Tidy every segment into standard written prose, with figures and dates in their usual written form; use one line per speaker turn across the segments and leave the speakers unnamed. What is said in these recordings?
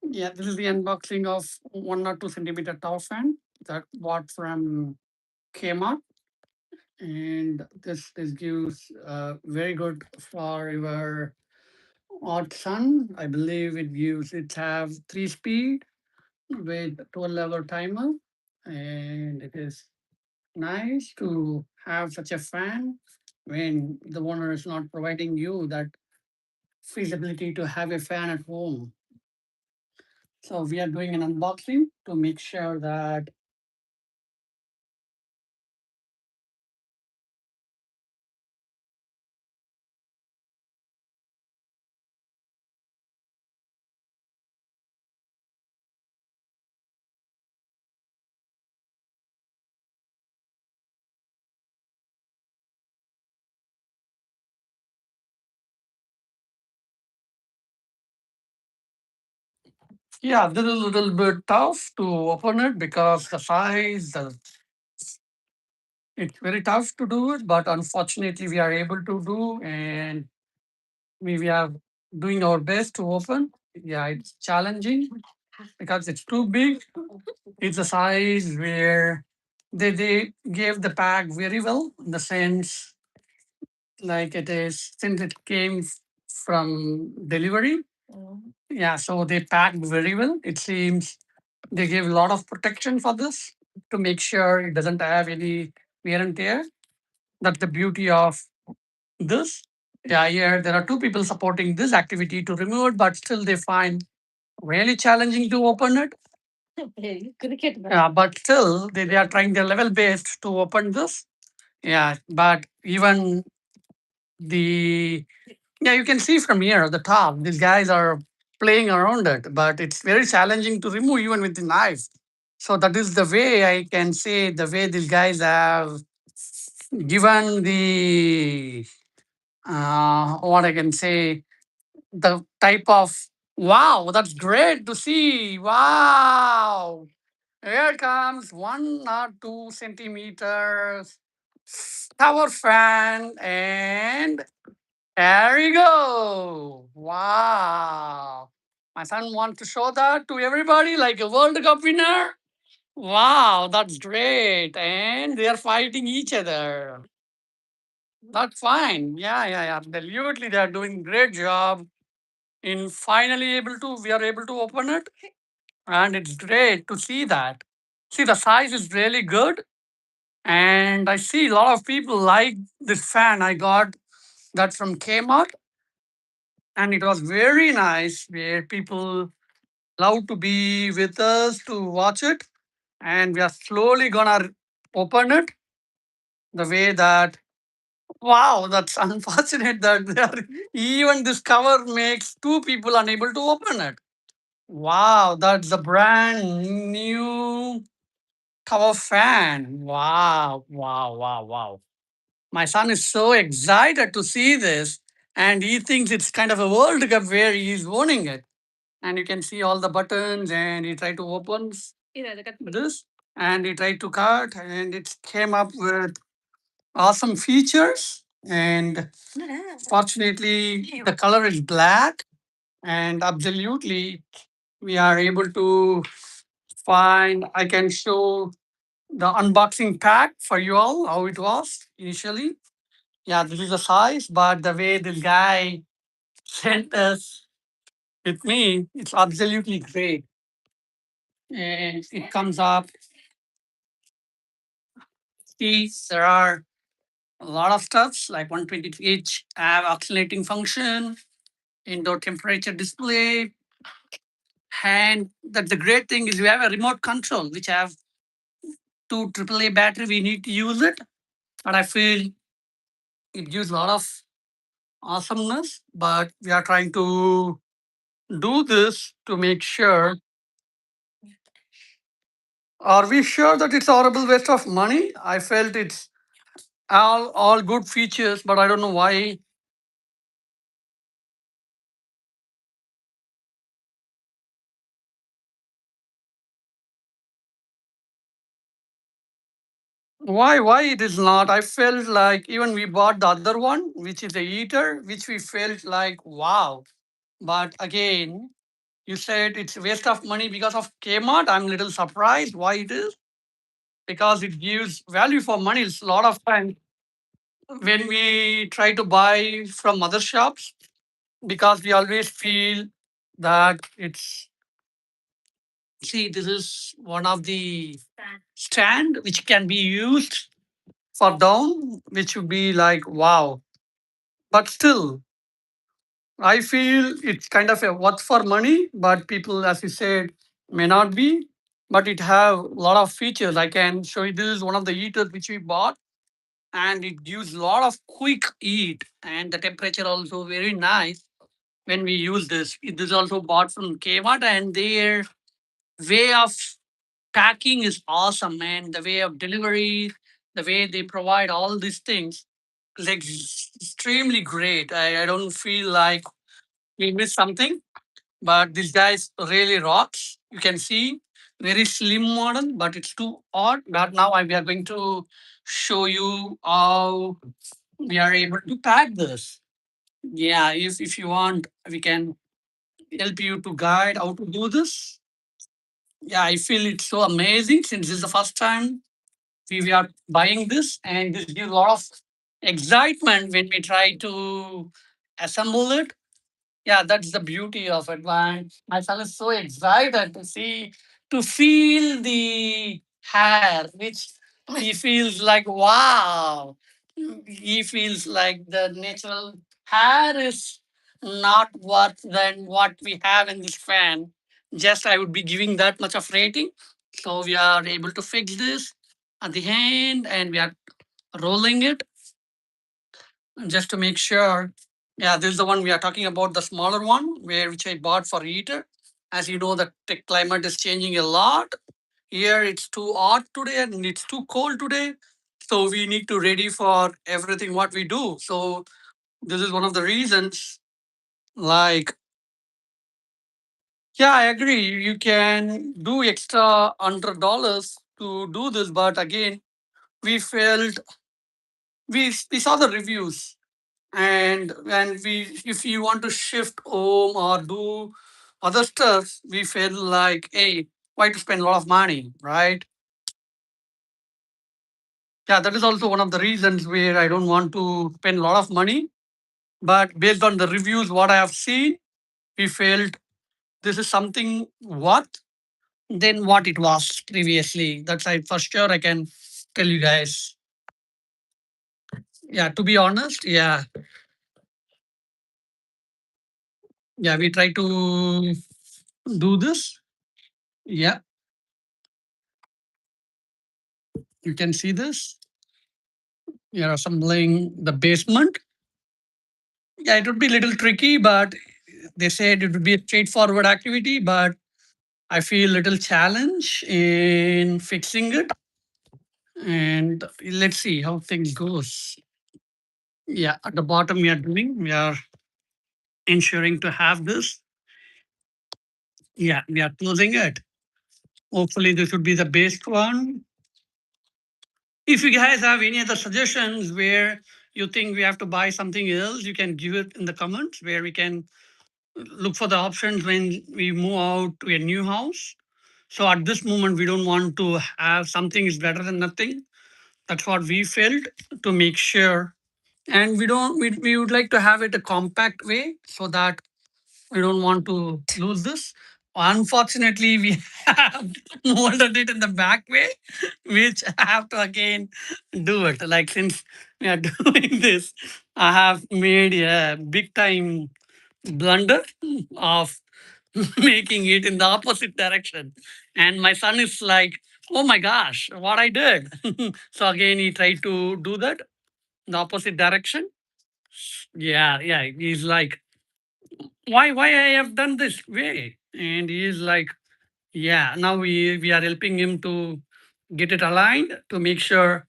Yeah, this is the unboxing of 1 or 2 centimeter tower fan that bought from Kmart, and this gives very good for your hot sun. I believe it have 3 speed with 12-level timer, and it is nice to have such a fan when the owner is not providing you that feasibility to have a fan at home. So we are doing an unboxing to make sure that yeah, this is a little bit tough to open it because the size, it's very tough to do it, but unfortunately we are able to do, and we are doing our best to open. Yeah, it's challenging because it's too big. It's a size where they gave the pack very well in the sense like it is since it came from delivery. Yeah, so they packed very well. It seems they gave a lot of protection for this to make sure it doesn't have any wear and tear. That's the beauty of this. Yeah, here there are 2 people supporting this activity to remove it, but still they find really challenging to open it. Cricket. Yeah, but still they are trying their level best to open this. Yeah, but even the yeah, you can see from here at the top, these guys are playing around it, but it's very challenging to remove even with the knife. So that is the way I can say the way these guys have given the what I can say the type of wow, that's great to see. Wow. Here comes 1 or 2 centimeters tower fan, and there you go. Wow. My son wants to show that to everybody like a World Cup winner. Wow, that's great. And they are fighting each other. That's fine. Yeah, yeah, yeah. Absolutely. They are doing great job in finally we are able to open it. And it's great to see that. See, the size is really good. And I see a lot of people like this fan. I got that from Kmart. And it was very nice where people love to be with us to watch it. And we are slowly gonna open it the way that wow, that's unfortunate that even this cover makes 2 people unable to open it. Wow, that's a brand new cover fan. Wow, wow, wow, wow. My son is so excited to see this, and he thinks it's kind of a World Cup where he's owning it. And you can see all the buttons, and he tried to open this, and he tried to cut, and it came up with awesome features. And fortunately, the color is black, and absolutely, we are able to find. I can show the unboxing pack for you all how it was initially. Yeah, this is the size, but the way this guy sent us with me, it's absolutely great. And it comes up. See, there are a lot of stuffs like 120 pH have oscillating function, indoor temperature display, and that the great thing is we have a remote control which have 2 AAA battery. We need to use it, but I feel it gives a lot of awesomeness. But we are trying to do this to make sure. Are we sure that it's horrible waste of money? I felt it's all good features, but I don't know why it is not. I felt like even we bought the other one, which is the eater, which we felt like wow. But again, You said it's a waste of money because of Kmart. I'm a little surprised why it is. Because it gives value for money. It's a lot of time when we try to buy from other shops, because we always feel that it's, see, this is one of the stand which can be used for down, which would be like wow. But still, I feel it's kind of a worth for money, but people, as you said, may not be. But it have a lot of features. I can show you. This is one of the heaters which we bought, and it gives a lot of quick heat, and the temperature also very nice when we use this. It is also bought from Kmart, and their way of packing is awesome, man. The way of delivery, the way they provide all these things is extremely great. I don't feel like we missed something, but this guy's really rocks. You can see very slim model, but it's too odd. But now we are going to show you how we are able to pack this. Yeah, if you want, we can help you to guide how to do this. Yeah, I feel it's so amazing since this is the first time we are buying this, and this gives a lot of excitement when we try to assemble it. Yeah, that's the beauty of it. Man, my son is so excited to see, to feel the hair, which he feels like wow. He feels like the natural hair is not worth than what we have in this fan. Just I would be giving that much of rating. So we are able to fix this at the end, and we are rolling it just to make sure. Yeah, this is the one we are talking about, the smaller one, where which I bought for heater. As you know, the tech climate is changing a lot. Here it's too hot today and it's too cold today. So we need to ready for everything what we do. So this is one of the reasons. Like, yeah, I agree. You can do extra $100 to do this, but again, we felt we saw the reviews, and we, if you want to shift home or do other stuff, we feel like, hey, why to spend a lot of money, right? Yeah, that is also one of the reasons where I don't want to spend a lot of money. But based on the reviews what I have seen, we felt this is something worth than what it was previously. That's I for sure I can tell you guys. Yeah, to be honest, yeah. Yeah, we try to do this. Yeah, you can see this. We are assembling the basement. Yeah, it would be a little tricky, but they said it would be a straightforward activity, but I feel a little challenge in fixing it. And let's see how things goes. Yeah, at the bottom we are ensuring to have this. Yeah, we are closing it. Hopefully this would be the best one. If you guys have any other suggestions where you think we have to buy something else, you can give it in the comments where we can look for the options when we move out to a new house. So at this moment, we don't want to have something is better than nothing. That's what we felt to make sure. And we would like to have it a compact way so that we don't want to lose this. Unfortunately, we have molded it in the back way, which I have to again do it. Like since we are doing this, I have made a big time blunder of making it in the opposite direction. And my son is like, oh my gosh, what I did. So again, he tried to do that in the opposite direction. Yeah, yeah. He's like, why I have done this way? And he's like, yeah, now we are helping him to get it aligned to make sure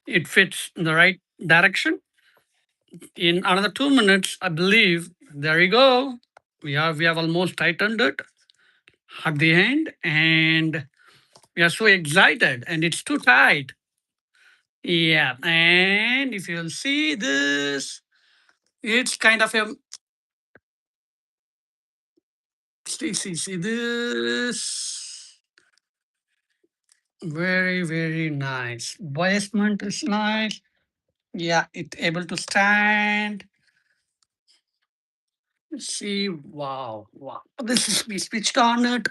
it fits in the right direction. In another 2 minutes, I believe, there you go. We have almost tightened it at the end, and we are so excited, and it's too tight. Yeah, and if you'll see this, it's kind of a See this. Very, very nice. Basement is nice. Yeah, it's able to stand. See, wow, wow. This is we switched on it.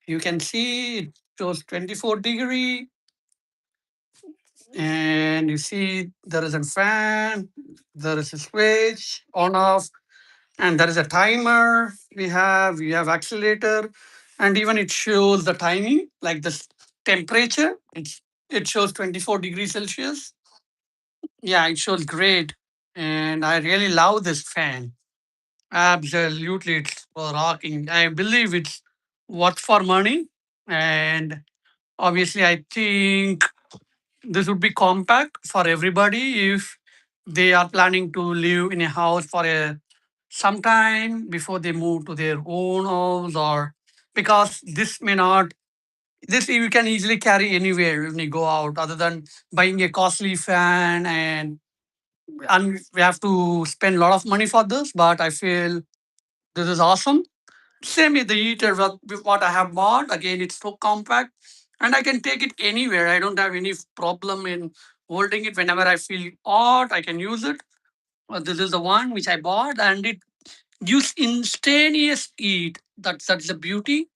You can see it shows 24 degree, and you see there is a fan, there is a switch on off, and there is a timer. We have accelerator, and even it shows the timing, like the temperature. It shows 24 degrees Celsius. Yeah, it shows great, and I really love this fan. Absolutely, it's rocking. I believe it's worth for money, and obviously, I think this would be compact for everybody if they are planning to live in a house for a some time before they move to their own house, or because this may not this you can easily carry anywhere when you go out, other than buying a costly fan, and we have to spend a lot of money for this. But I feel this is awesome. Same with the heater, with what I have bought. Again, it's so compact, and I can take it anywhere. I don't have any problem in holding it. Whenever I feel hot, I can use it. This is the one which I bought, and it gives instantaneous heat. That's the beauty,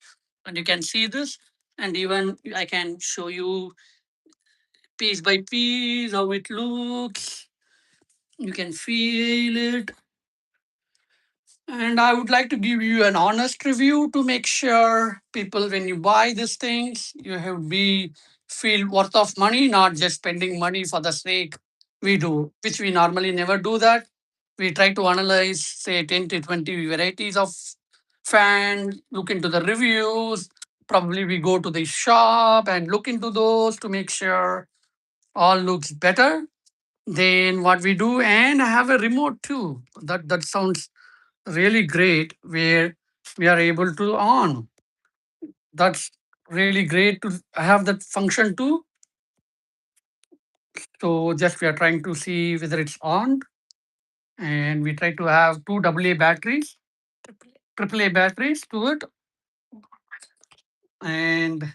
and you can see this. And even I can show you piece by piece how it looks. You can feel it. And I would like to give you an honest review to make sure people, when you buy these things, you have be feel worth of money, not just spending money for the sake we do, which we normally never do that. We try to analyze, say, 10 to 20 varieties of fan, look into the reviews. Probably we go to the shop and look into those to make sure all looks better than what we do. And I have a remote too. That sounds really great, where we are able to on. That's really great to have that function too. So just we are trying to see whether it's on, and we try to have two AA batteries, AAA batteries to it, and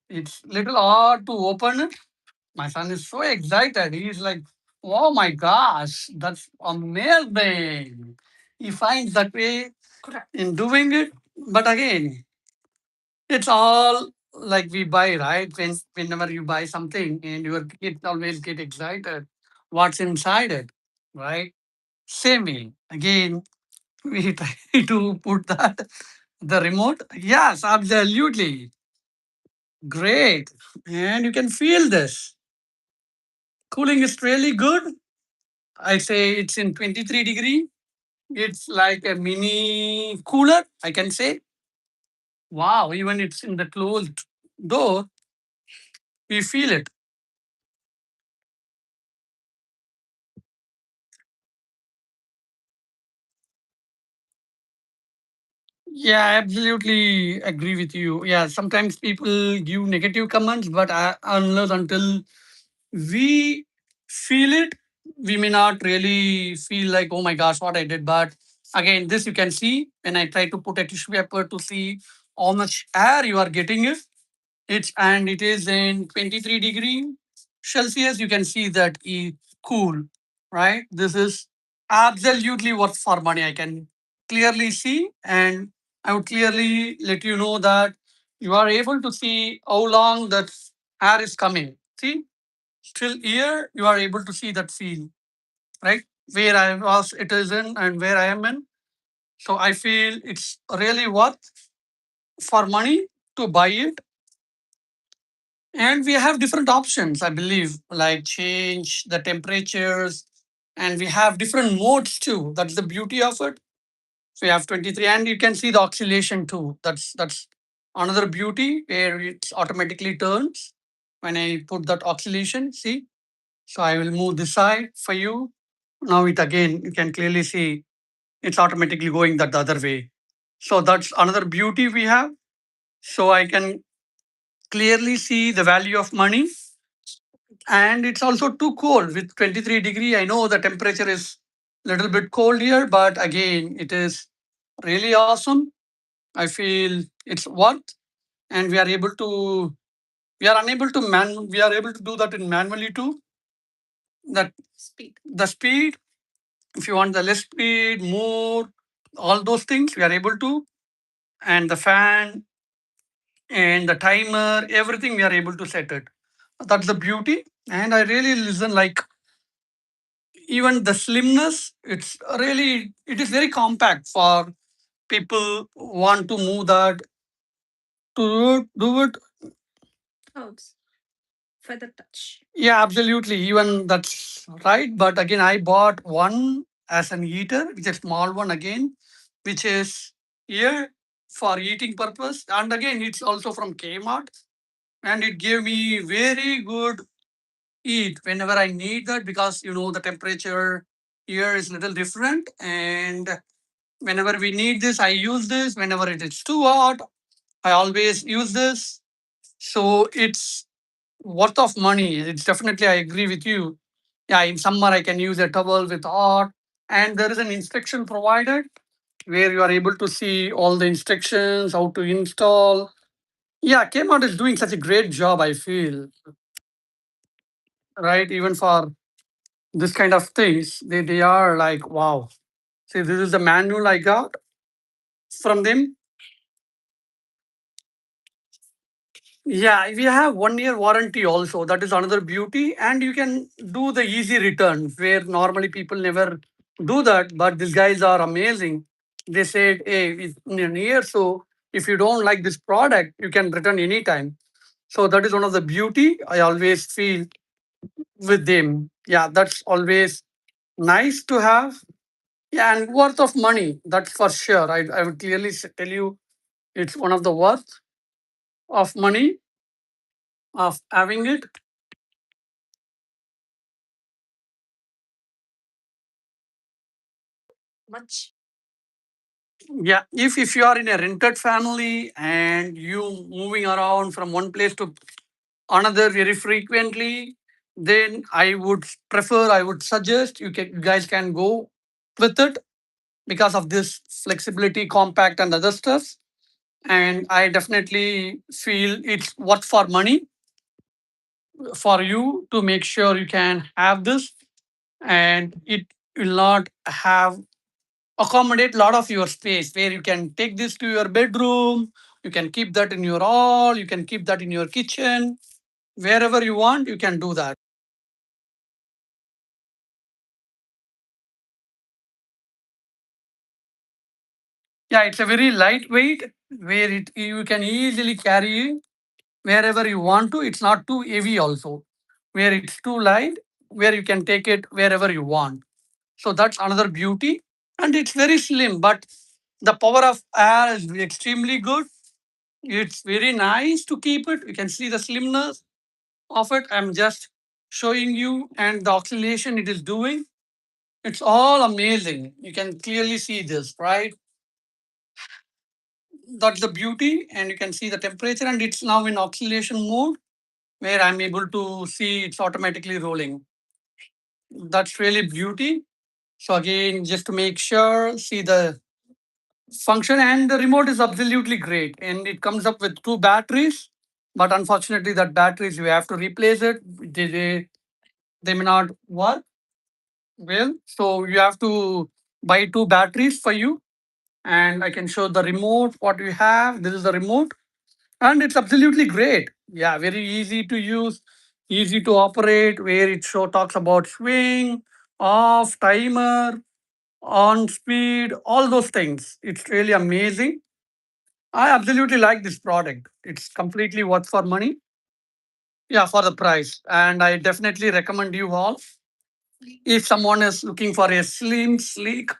it's little hard to open it. My son is so excited. He's like, "Oh my gosh, that's amazing!" He finds that way in doing it. But again, it's all like we buy, right? Whenever you buy something and your kids always get excited, what's inside it, right? Same way. Again, we try to put that the remote. Yes, absolutely. Great. And you can feel this. Cooling is really good. I say it's in 23 degree. It's like a mini cooler, I can say. Wow, even it's in the closed door, we feel it. Yeah, I absolutely agree with you. Yeah, sometimes people give negative comments, but unless until we feel it, we may not really feel like, oh my gosh, what I did. But again, this you can see when I try to put a tissue paper to see how much air you are getting it. It is in 23 degree Celsius. You can see that it's cool, right? This is absolutely worth for money. I can clearly see, and I would clearly let you know that you are able to see how long that air is coming. See, still here you are able to see that feel, right? Where I was, it is in, and where I am in. So I feel it's really worth for money to buy it. And we have different options, I believe, like change the temperatures, and we have different modes too. That's the beauty of it. So we have 23, and you can see the oscillation too. That's another beauty where it automatically turns when I put that oscillation. See, so I will move this side for you. Now it again, you can clearly see it's automatically going that the other way. So that's another beauty we have. So I can clearly see the value of money. And it's also too cold with 23 degree. I know the temperature is little bit cold here, but again, it is really awesome. I feel it's worth, and we are unable to we are able to do that in manually too. That the speed, if you want the less speed, more, all those things we are able to, and the fan and the timer, everything we are able to set it. That's the beauty. And I really listen like even the slimness, it's really, it is very compact for people who want to move that to do it. Yeah, absolutely. Even that's right. But again, I bought one as an eater, which is a small one again, which is here for eating purpose. And again, it's also from Kmart. And it gave me very good eat whenever I need that, because the temperature here is little different. And whenever we need this, I use this. Whenever it is too hot, I always use this. So it's worth of money. It's definitely, I agree with you. Yeah, in summer I can use a towel with hot, and there is an instruction provided where you are able to see all the instructions, how to install. Yeah, Kmart is doing such a great job, I feel, right? Even for this kind of things, they are like, wow. See, this is the manual I got from them. Yeah, we have 1 year warranty also. That is another beauty. And you can do the easy return where normally people never do that. But these guys are amazing. They said, hey, it's in a year. So if you don't like this product, you can return anytime. So that is one of the beauty I always feel with them. Yeah, that's always nice to have. Yeah, and worth of money. That's for sure. I would clearly tell you it's one of the worth of money of having it. Yeah, if you are in a rented family and you moving around from one place to another very frequently, then I would suggest you guys can go with it because of this flexibility, compact, and other stuff. And I definitely feel it's worth for money for you to make sure you can have this, and it will not have accommodate a lot of your space where you can take this to your bedroom, you can keep that in your hall, you can keep that in your kitchen, wherever you want, you can do that. Yeah, it's a very lightweight where you can easily carry wherever you want to. It's not too heavy also, where it's too light, where you can take it wherever you want. So that's another beauty. And it's very slim, but the power of air is extremely good. It's very nice to keep it. You can see the slimness of it. I'm just showing you, and the oscillation it is doing. It's all amazing. You can clearly see this, right? That's the beauty, and you can see the temperature, and it's now in oscillation mode where I'm able to see it's automatically rolling. That's really beauty. So again, just to make sure, see the function, and the remote is absolutely great. And it comes up with two batteries, but unfortunately, that batteries you have to replace it. They may not work well, so you have to buy two batteries for you. And I can show the remote what we have. This is the remote, and it's absolutely great. Yeah, very easy to use, easy to operate. Where it show talks about swing, off, timer, on speed, all those things. It's really amazing. I absolutely like this product. It's completely worth for money. Yeah, for the price. And I definitely recommend you all. If someone is looking for a slim, sleek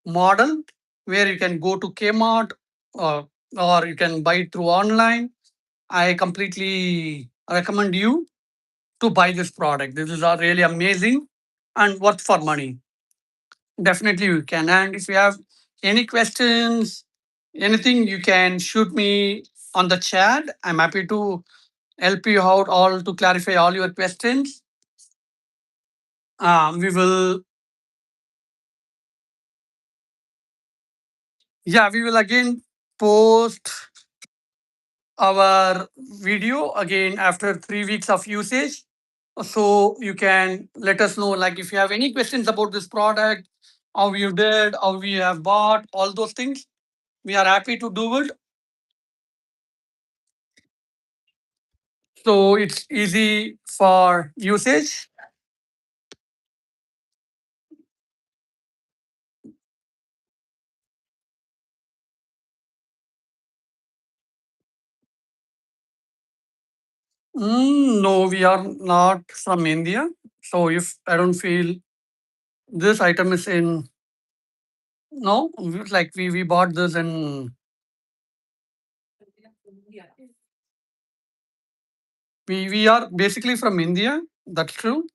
model where you can go to Kmart, or, or you can buy it through online, I completely recommend you to buy this product. This is really amazing and worth for money. Definitely you can. And if you have any questions, anything, you can shoot me on the chat. I'm happy to help you out all to clarify all your questions. We will, yeah, we will again. post our video again after 3 weeks of usage. So you can let us know, like if you have any questions about this product, how you did, how we have bought, all those things. We are happy to do it. So it's easy for usage. No, we are not from India. So if I don't feel this item is in, no, like we bought this and we are basically from India. That's true.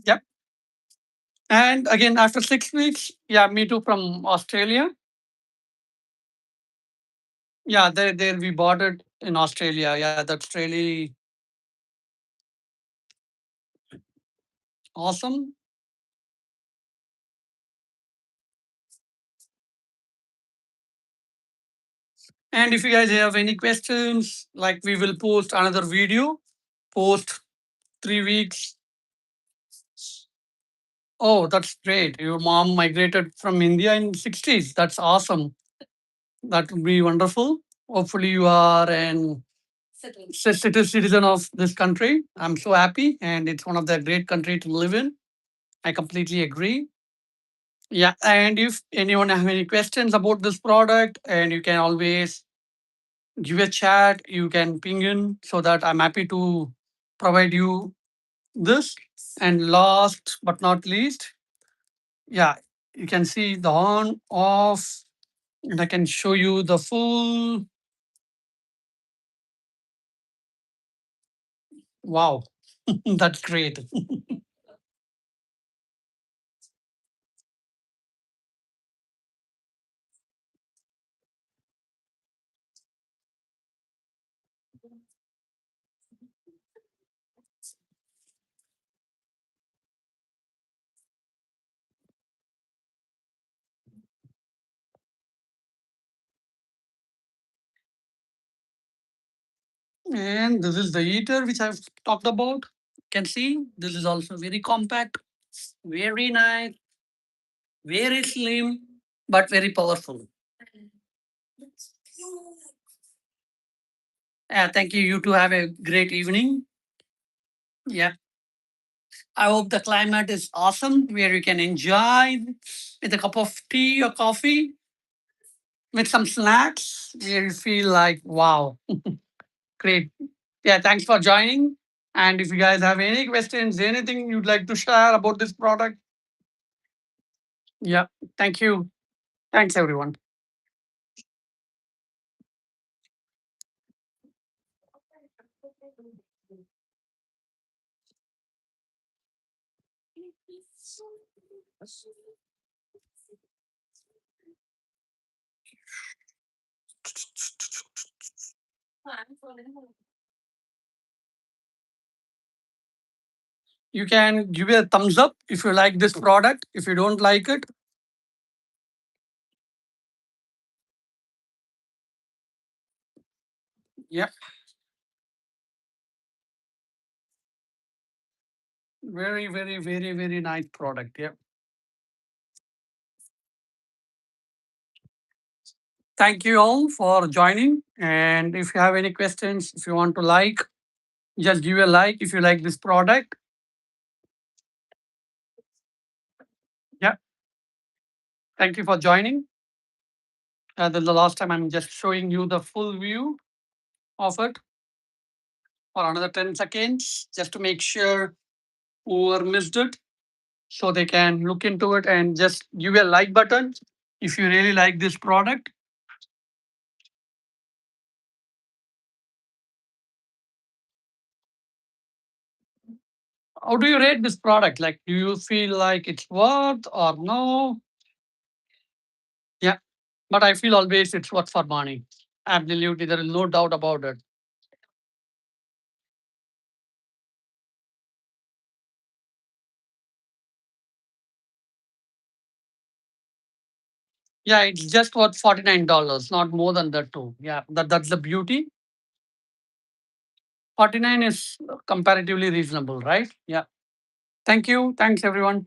Yep. And again, after 6 weeks, yeah, me too from Australia. Yeah, there we bought it in Australia. Yeah, that's really awesome. And if you guys have any questions, like we will post another video, post 3 weeks. Oh, that's great. Your mom migrated from India in 60s. That's awesome. That would be wonderful. Hopefully you are an citizen of this country. I'm so happy and it's one of the great country to live in. I completely agree. Yeah, and if anyone have any questions about this product, and you can always give a chat, you can ping in so that I'm happy to provide you this. And last but not least, yeah, you can see the on, off, and I can show you the full. Wow, that's great. And this is the heater which I've talked about. You can see this is also very compact, very nice, very slim, but very powerful. Yeah, thank you. You too have a great evening. Yeah. I hope the climate is awesome where you can enjoy with a cup of tea or coffee with some snacks where you feel like, wow, great. Yeah, thanks for joining. And if you guys have any questions, anything you'd like to share about this product, yeah, thank you. Thanks, everyone. You can give a thumbs up if you like this product. If you don't like it, yeah, very, very, very, very nice product. Yeah. Thank you all for joining. And if you have any questions, if you want to like, just give a like if you like this product. Yeah. Thank you for joining. Then the last time I'm just showing you the full view of it for another 10 seconds, just to make sure whoever missed it, so they can look into it and just give a like button if you really like this product. How do you rate this product? Like, do you feel like it's worth or no? Yeah. But I feel always it's worth for money. Absolutely. There is no doubt about it. Yeah, it's just worth $49, not more than that too. Yeah, that's the beauty. 49 is comparatively reasonable, right? Yeah. Thank you. Thanks, everyone.